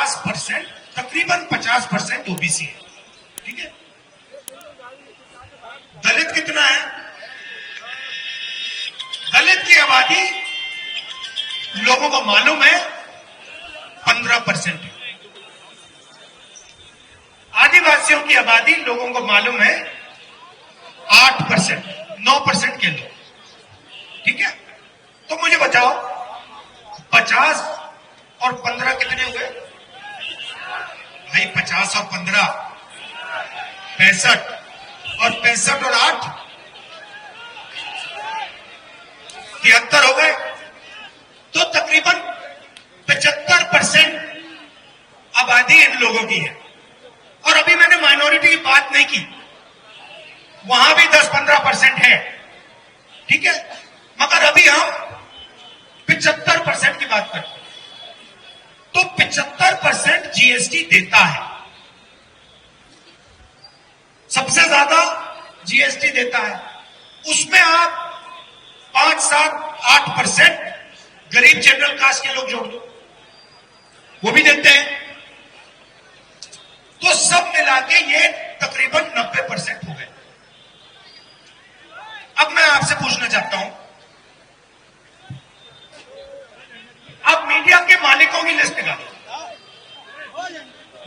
50%, तकरीबन 50% ओबीसी है। ठीक है, दलित कितना है? दलित की आबादी लोगों को मालूम है 15% है। आदिवासियों की आबादी लोगों को मालूम है 8%, 9% के लोग। ठीक है, तो मुझे बताओ 50 और 15 कितने हुए भाई? 50 और 15 65, और 65 और 8 73 हो गए। तो तकरीबन 75% आबादी इन लोगों की है। और अभी मैंने माइनॉरिटी की बात नहीं की, वहां भी 10-15% है। ठीक है, मगर अभी हम 75% की बात करते हैं। तो 75% जीएसटी देता है, सबसे ज्यादा जीएसटी देता है। उसमें आप 5-7-8% गरीब जनरल कास्ट के लोग जोड़ दो, वो भी देते हैं। तो सब मिला के ये तकरीबन 90% हो गए। अब मैं आपसे पूछना चाहता हूं, अब मीडिया के मालिकों की लिस्ट निकालो।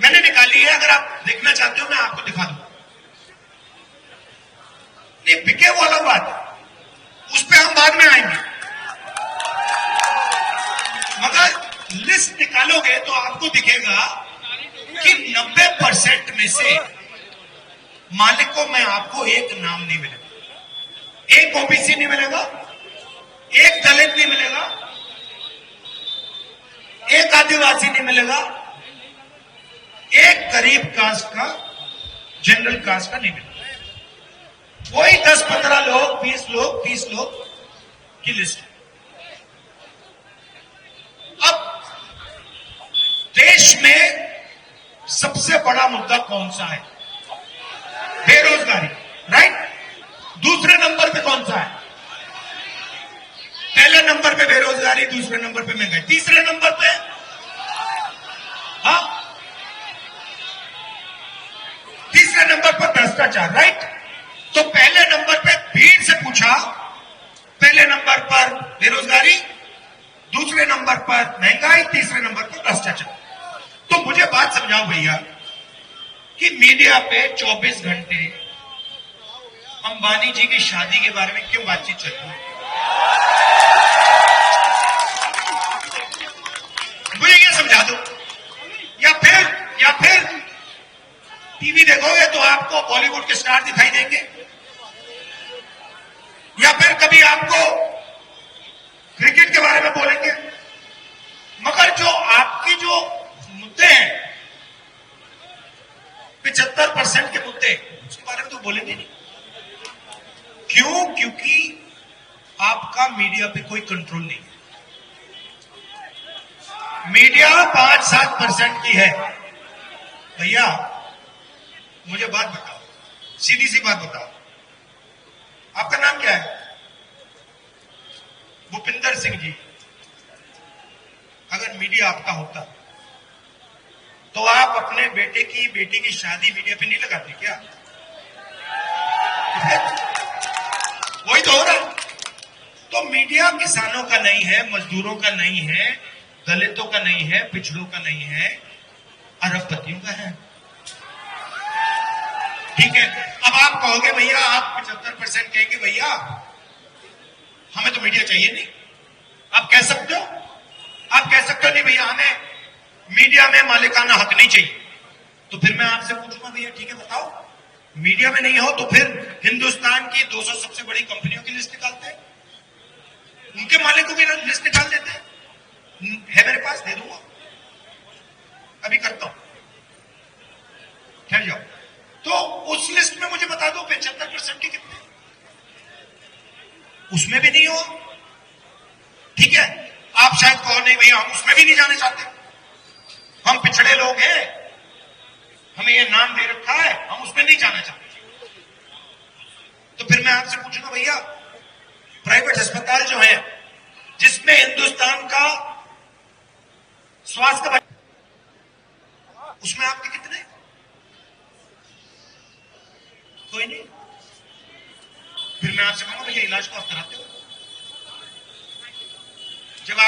मैंने निकाली है, अगर आप देखना चाहते हो मैं आपको दिखा दूंगा। नहीं बिके वो अलग बात है, उस पर हम बाद में आएंगे। मगर लिस्ट निकालोगे तो आपको दिखेगा कि 90% में से मालिकों में आपको एक नाम नहीं मिलेगा, एक ओबीसी नहीं मिलेगा, एक दलित नहीं मिलेगा, एक आदिवासी नहीं मिलेगा, एक गरीब कास्ट का, जनरल कास्ट का नहीं मिलेगा। वही 10-15 लोग, 20 लोग, 30 लोग की लिस्ट है। अब देश में सबसे बड़ा मुद्दा कौन सा है? बेरोजगारी, राइट? दूसरे नंबर पे कौन सा है? पहले नंबर पे बेरोजगारी, दूसरे नंबर पे महंगाई, तीसरे नंबर पे हाँ, तीसरे नंबर पर भ्रष्टाचार, राइट? तो पहले नंबर पे भीड़ से पूछा, पहले नंबर पर बेरोजगारी, दूसरे नंबर पर महंगाई, तीसरे नंबर पर भ्रष्टाचार। तो मुझे बात समझाओ भैया कि मीडिया पे 24 घंटे अंबानी जी की शादी के बारे में क्यों बातचीत चल रही है? मुझे ये समझा दो। या फिर टीवी देखोगे तो आपको बॉलीवुड के स्टार दिखाई देंगे, या फिर कभी आपको क्रिकेट के बारे में बोलेंगे। मगर जो आपकी जो मुद्दे हैं 75% के मुद्दे, उसके बारे में तो बोलेंगे नहीं। क्यों? क्योंकि आपका मीडिया पे कोई कंट्रोल नहीं है। मीडिया 5-7% की है। भैया मुझे बात बताओ, सीधी सी बात बताओ, आपका नाम क्या है? भूपिंदर सिंह जी। अगर मीडिया आपका होता तो आप अपने बेटे की बेटी की शादी मीडिया पे नहीं लगाते क्या? वही तो हो रहा है। तो मीडिया किसानों का नहीं है, मजदूरों का नहीं है, दलितों का नहीं है, पिछड़ों का नहीं है, अरबपतियों का है। ठीक है, अब आप कहोगे भैया, आप 75% कहेंगे भैया हमें तो मीडिया चाहिए नहीं। आप कह सकते हो, नहीं भैया हमें मीडिया में मालिकाना हक नहीं चाहिए। तो फिर मैं आपसे पूछूंगा भैया ठीक है बताओ, मीडिया में नहीं हो तो फिर हिंदुस्तान की 200 सबसे बड़ी कंपनियों की लिस्ट निकालते हैं, उनके मालिकों की लिस्ट निकाल देते हैं। है मेरे पास, दे दूंगा, अभी करता हूं, ठहर जाओ। तो उस लिस्ट में मुझे बता दो 75% के कितने, उसमें भी नहीं हो। ठीक है, आप शायद कहो नहीं भैया हम उसमें भी नहीं जाने चाहते, हम पिछड़े लोग हैं, हमें ये नाम दे रखा है, हम उसमें नहीं जाना चाहते। तो फिर मैं आपसे पूछूंगा भैया प्राइवेट अस्पताल जो है जिसमें हिंदुस्तान का स्वास्थ्य आपसे कहूंगा भैया इलाज को आप कराते हो? जब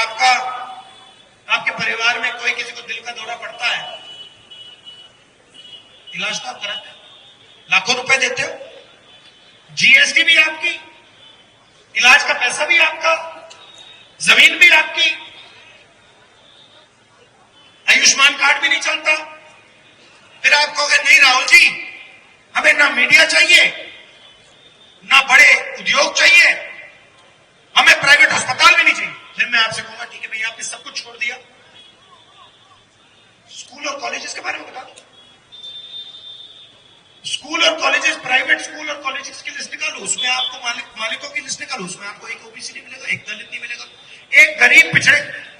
आपके परिवार में कोई किसी को दिल का दौरा पड़ता है, इलाज तो आप कराते हो, लाखों रुपए देते हो, जीएसटी भी आपकी, इलाज का पैसा भी आपका, जमीन भी आपकी, आयुष्मान कार्ड भी नहीं चलता। फिर आप कहोगे नहीं राहुल जी, हमें ना मीडिया चाहिए, ना बड़े उद्योग चाहिए, हमें प्राइवेट अस्पताल भी नहीं चाहिए। फिर मैं आपसे कहूंगा ठीक है भैया, आपने सब कुछ छोड़ दिया, स्कूल और कॉलेजेस के बारे में बता दो। स्कूल और कॉलेजेस, प्राइवेट स्कूल और कॉलेजेस की लिस्ट निकालो, उसमें आपको मालिकों की लिस्ट निकालो, उसमें आपको एक ओबीसी नहीं मिलेगा, एक दलित नहीं मिलेगा, एक गरीब पिछड़े,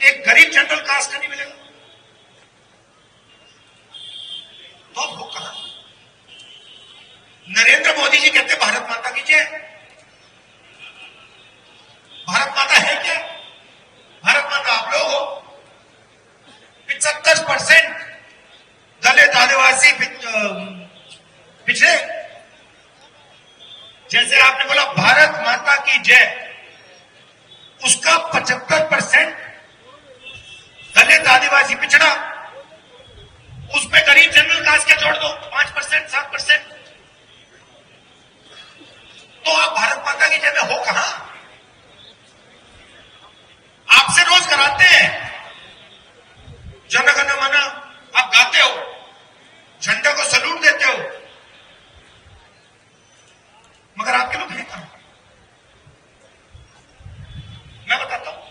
एक गरीब जनरल कास्ट का नहीं मिलेगा। तो अब वो कहां? नरेंद्र मोदी जी कहते भारत माता की जय। भारत माता है क्या? भारत माता आप लोग हो। 75% दलित, आदिवासी, पिछड़े। जैसे आपने बोला भारत माता की जय, उसका 75% दलित, आदिवासी, पिछड़ा, उसमें गरीब जनरल कास्ट के जोड़ दो 5%, 7%, तो आप भारत माता की जय में हो कहां? आपसे रोज कराते हैं जन गण मन, आप गाते हो, झंडे को सलूट देते हो, मगर आपके लोग हैं कहां? मैं बताता हूं,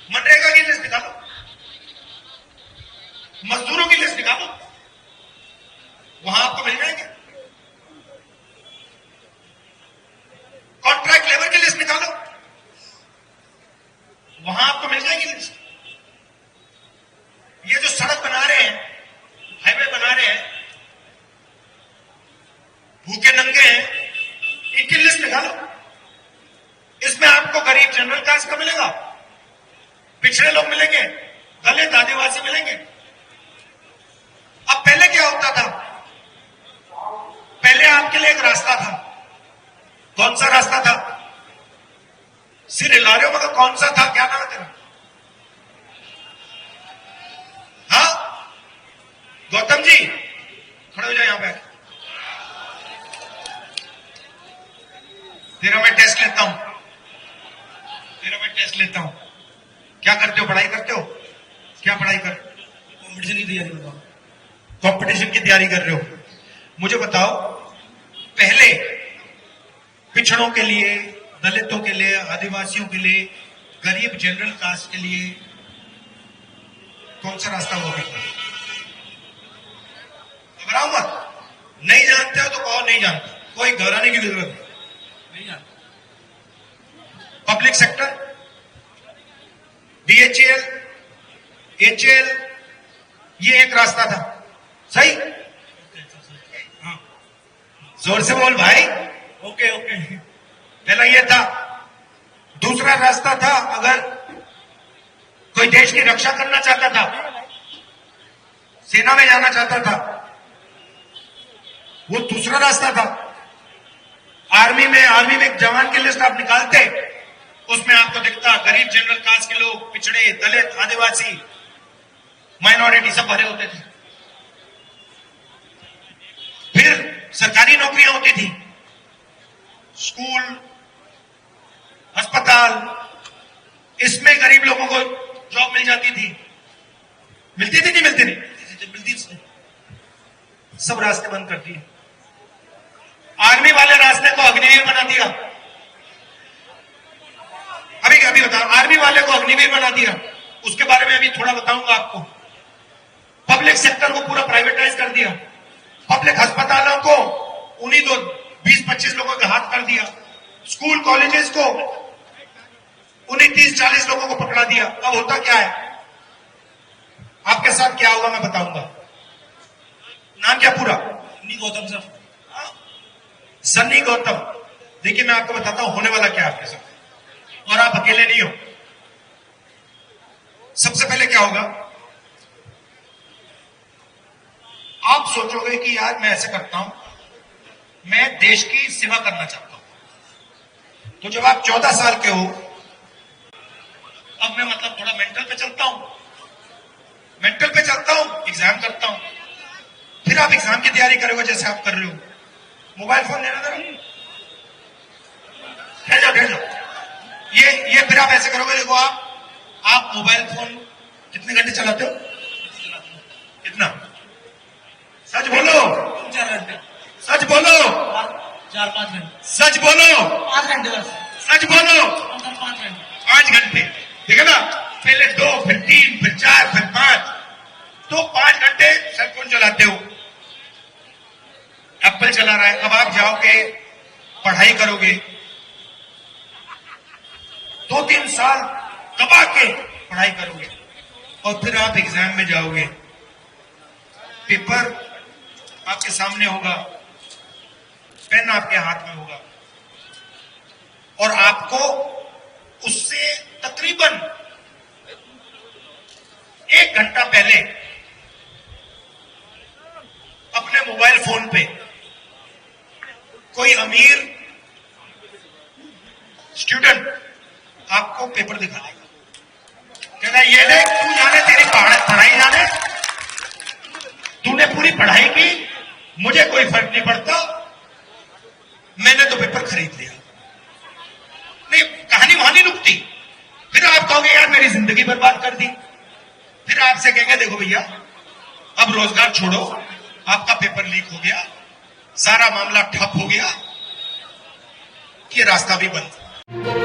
मनरेगा की लिस्ट निकालो, मजदूरों की लिस्ट निकालो, वहां आपको मिल जाएंगे। कॉन्ट्रैक्ट लेबर की लिस्ट निकालो, वहां आपको मिल जाएगी लिस्ट। ये जो सड़क बना रहे हैं, हाईवे बना रहे हैं, भूखे नंगे हैं, इनकी लिस्ट निकालो। इसमें आपको गरीब जनरल कास्ट का मिलेगा, पिछड़े लोग मिलेंगे, दलित, आदिवासी मिलेंगे। अब पहले क्या होता था? पहले आपके लिए एक रास्ता था। कौन सा रास्ता था? सिर हिला रहे हो मगर कौन सा था? क्या नाम है तेरा? हाँ गौतम जी, खड़े हो जाए यहां पे। तेरा मैं टेस्ट लेता हूं, क्या करते हो? पढ़ाई करते हो? क्या पढ़ाई कर? कॉम्पिटिशन की तैयारी कर रहा हूं। कॉम्पिटिशन की तैयारी कर रहे हो? मुझे बताओ, पहले पिछड़ों के लिए, दलितों के लिए, आदिवासियों के लिए, गरीब जनरल कास्ट के लिए कौन सा रास्ता होगा? घबराओ मत, नहीं जानते हो तो कहो नहीं जानते, कोई घबराने की जरूरत नहीं जानते। पब्लिक सेक्टर, बीएचईएल, एचएल, ये एक रास्ता था, सही? हाँ। जोर से बोल भाई। ओके ओके, पहला ये था। दूसरा रास्ता था, अगर कोई देश की रक्षा करना चाहता था, सेना में जाना चाहता था, वो दूसरा रास्ता था। आर्मी में एक जवान की लिस्ट आप निकालते, उसमें आपको दिखता गरीब जनरल कास्ट के लोग, पिछड़े, दलित, आदिवासी, माइनॉरिटी सब भरे होते थे। फिर सरकारी नौकरियां होती थी, स्कूल, अस्पताल, इसमें गरीब लोगों को जॉब मिल जाती थी। मिलती थी कि मिलती नहीं? मिलती थी। सब रास्ते बंद कर दिए। आर्मी वाले रास्ते को अग्निवीर बना दिया। अभी बताओ, आर्मी वाले को अग्निवीर बना दिया। उसके बारे में अभी थोड़ा बताऊंगा आपको। पब्लिक सेक्टर को पूरा प्राइवेटाइज कर दिया। पब्लिक अस्पतालों को उन्हीं 20-25 लोगों के हाथ कर दिया। स्कूल कॉलेजेस को उन्हीं 30-40 लोगों को पकड़ा दिया। अब होता क्या है? आपके साथ क्या होगा मैं बताऊंगा। नाम क्या पूरा? सन्नी गौतम सर। सन्नी गौतम। देखिए मैं आपको बताता हूं होने वाला क्या आपके साथ, और आप अकेले नहीं हो। सबसे पहले क्या होगा, आप सोचोगे कि यार मैं ऐसे करता हूं, मैं देश की सेवा करना चाहता हूं, तो जब आप 14 साल के हो, अब मैं मतलब थोड़ा मेंटल पे चलता हूं, एग्जाम करता हूं, फिर आप एग्जाम की तैयारी करोगे जैसे आप कर रहे हो। मोबाइल फोन लेना जरा, ठहर जाओ। ये फिर आप ऐसे करोगे, देखो आप मोबाइल फोन कितने घंटे चलाते हो? कितना? सच बोलो, 4 घंटे, सच बोलो, 4-5 घंटे, सच बोलो, 5 घंटे बस, सच बोलो। अंदर 5 घंटे। 5 घंटे, ठीक है ना? पहले 2, फिर 3, फिर 4, फिर 5, तो 5 घंटे सेलफोन चलाते हो। एप्पल चला रहा है, अब आप जाओगे पढ़ाई करोगे, 2-3 साल दबा के पढ़ाई करोगे, और फिर आप एग्जाम में जाओगे। पेपर आपके सामने होगा, पेन आपके हाथ में होगा, और आपको उससे तकरीबन 1 घंटा पहले अपने मोबाइल फोन पे कोई अमीर स्टूडेंट आपको पेपर दिखा देगा, कहना ये देख, तू जाने तेरी पढ़ाई जाने, तूने पूरी पढ़ाई की, मुझे कोई फर्क नहीं पड़ता, मैंने तो पेपर खरीद लिया। नहीं, कहानी वहां नहीं रुकती। फिर आप कहोगे यार मेरी जिंदगी बर्बाद कर दी। फिर आपसे कहेंगे देखो भैया, अब रोजगार छोड़ो, आपका पेपर लीक हो गया, सारा मामला ठप हो गया, ये रास्ता भी बंद।